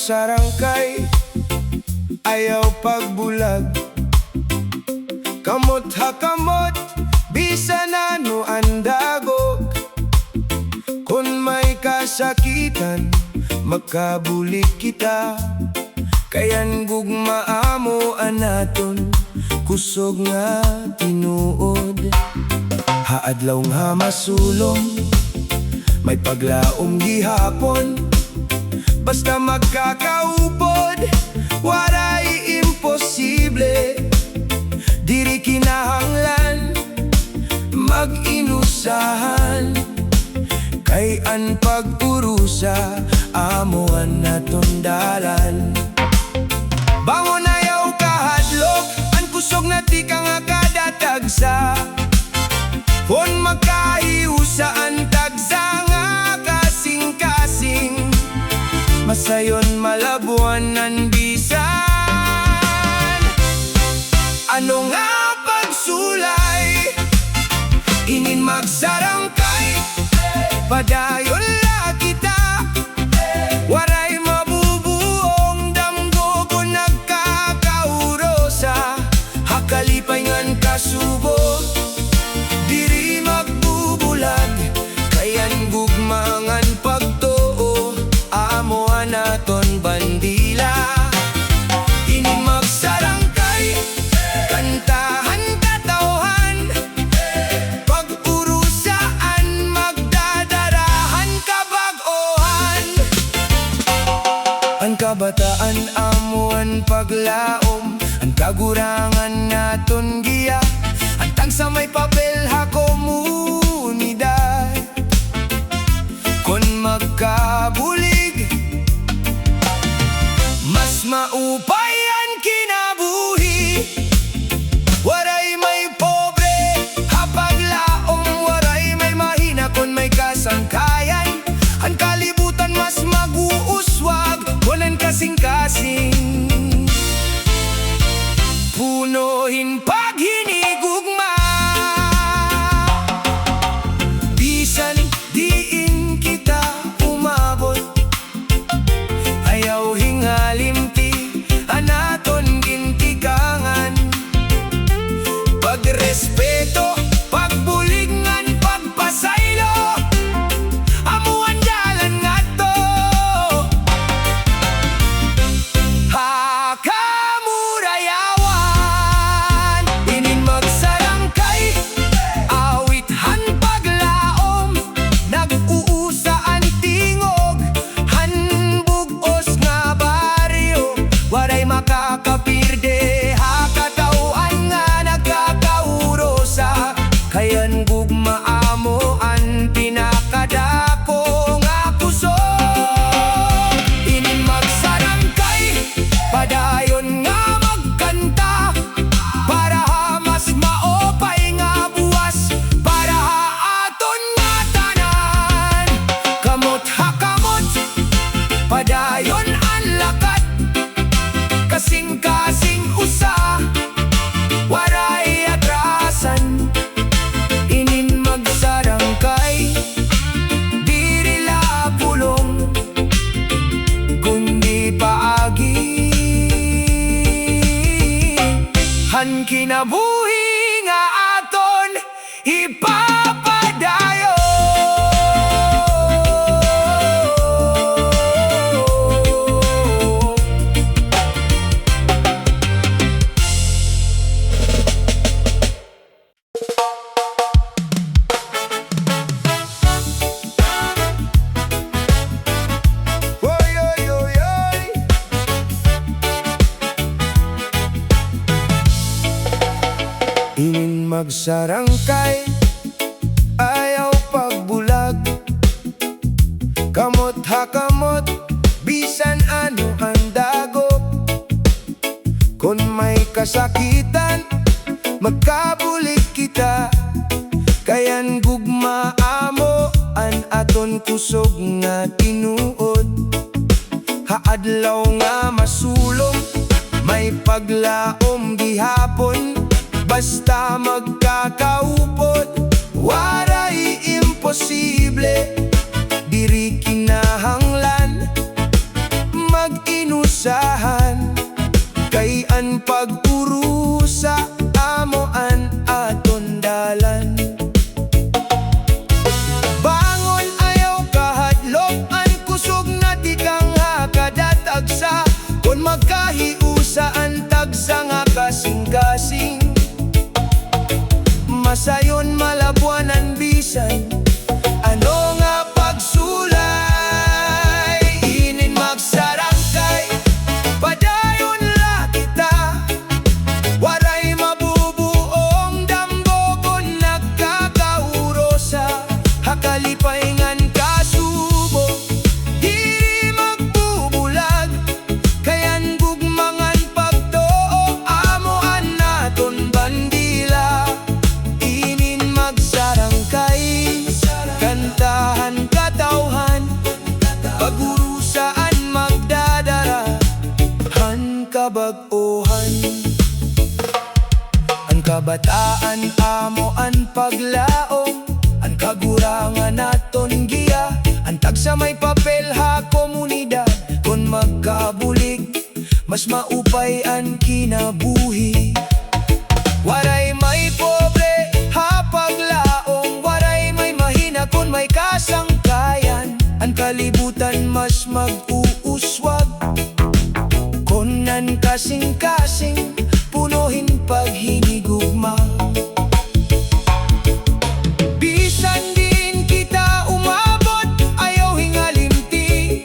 magsarangkay, ayaw pagbulag. Kamot ha kamot, bisan ano ang dagok. Kung may kasakitan, makabulig kita. Kayan gugma amo anaton, kusog nga tinuod. Haadlaw nga masulong, may paglaom gihapon. Basta magkakaupod, waray imposible. Diri kinahanglan, mag-inusahan. Kay an pag-urusa, amuan naton dalan. Bangon ayaw kahadlok, an kusog na ti ka nga kadatagsa. Kung magkaiusa an tagsa nga kasing-kasing, masayon malabuan nan bisan. Ano nga pagsulay, inin magsarangkay, padayon la kita. Waray mabubuong damgo kung nagkakaurosa. Hakalipay ngan kasubok, diri magbubulag. Kayan gugmangan pagtoo, amuan naton bandila. Inin magsarangkay, kantahan katawhan. Pag-urusaan, magdadarahan kabag-ohan. Ang kabataan amuan paglaom, ang kagurangan naton giya. Ang tagsa may papel ha komunidad. Kung magkabulig, mas maupay ang kinabuhi. Waray may pobre, hapaglaom. Waray may mahina kung may kasangkayan. Ang kalibutan mas mag-uuswag, walang kasing-kasing. Punuhin paghinigugma, bisan diin kita umabot. Ayaw hingalimti, anaton gintigangan. Pagrespeto, pagbulingan, pagpasaylo, amuan dalan nga to. Hakamurayawan, inin magsarangkay, awit han paglaom. Nag-uusa ang tingog, han bugos nga baryo. Waray makakapirde, hakatawan nga nagkakaurosa. Kayan gugma amo ang pinakadako nga kusog. Inin magsarangkay, padayon nga magkanta. Para ha mas maopay nga buwas, para ha aton nga tanan. Kamot ha kamot, padayon ang lakat. Kasing-kasing usa, waray atrasan. Inin magsarangkay, diri la pulong, kundi paagi. Han kinabuhi nga aton ipapadayon. Oy, oy, oy, oy. Inin magsarangkay, ayaw pagbulag. Kamot ha kamot, bisan ano ang dagok. Kung may kasakitan, magkabulig kita. Kayan gugma amo an aton kusog nga tinuod. Haadlaw nga masulong, may paglaom gihapon. Basta magkakaupod, waray imposible. Diri kinahanglan, mag-in usahan, kay an pag-urusa amoan aton dalan. Bangon ayaw kahadlok an kusog na tikang hakadatagsa, kon magkahiusa ang tagsa nga kasing-kasing. Masayon malabuanan bisan, ano nga pagsulay. ININ magsarangkay, padayon la kita. Waray mabubuong dambokon nagkakaurosa, hakalipay ngan kasubo, diri magbubulag. Kayan gugmangan pagtoo amoan naton bandila. ININ magsarangkay, kantahan katawhan, pag-urusaan magdadara, han kabag-ohan. Ang kabataan amo ang paglaom, ang kagurangan naton giya, ang tagsa may papel ha komunidad. Kon magkabulig, mas maupay ang kinabuhi. Waray may pobre ha paglaom, waray may mahina kun may kasangkayan. Ang kalibutan mas mag-uuswag, kun nan kasing-kasing punuhin paghinigugma. Bisan din kita umabot, ayaw hingalimti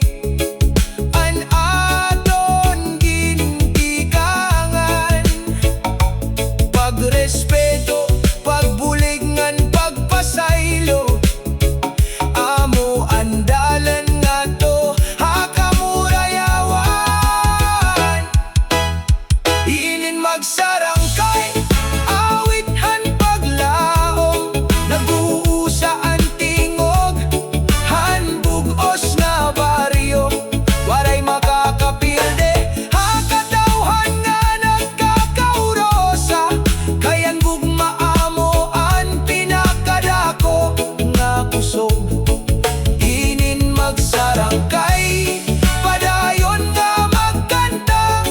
an aton gintikangan. Pagrespeto, pagbuligay, pagpasaylo, amo andalan nga to hakamurayawan. ININ magsarangkay, awit han paglaom, nagbuusa ang tingog, han bugos nga baryo. Waray makakapilde, hakatawhan nga nagkakaurosa, kayan gugma amo ang pinakadako nga kusog. ININ magsarangkay, padayon nga magkanta,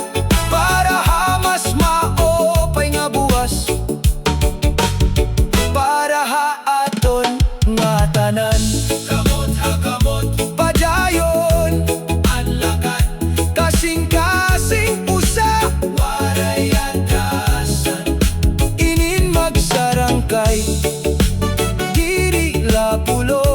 para hamas maopay nga buwas, para haaton nga tanan. Kamot ha kamot, padayon anlakan, kasing-kasing usa, waray andasan. ININ magsarangkay, diri lapulo.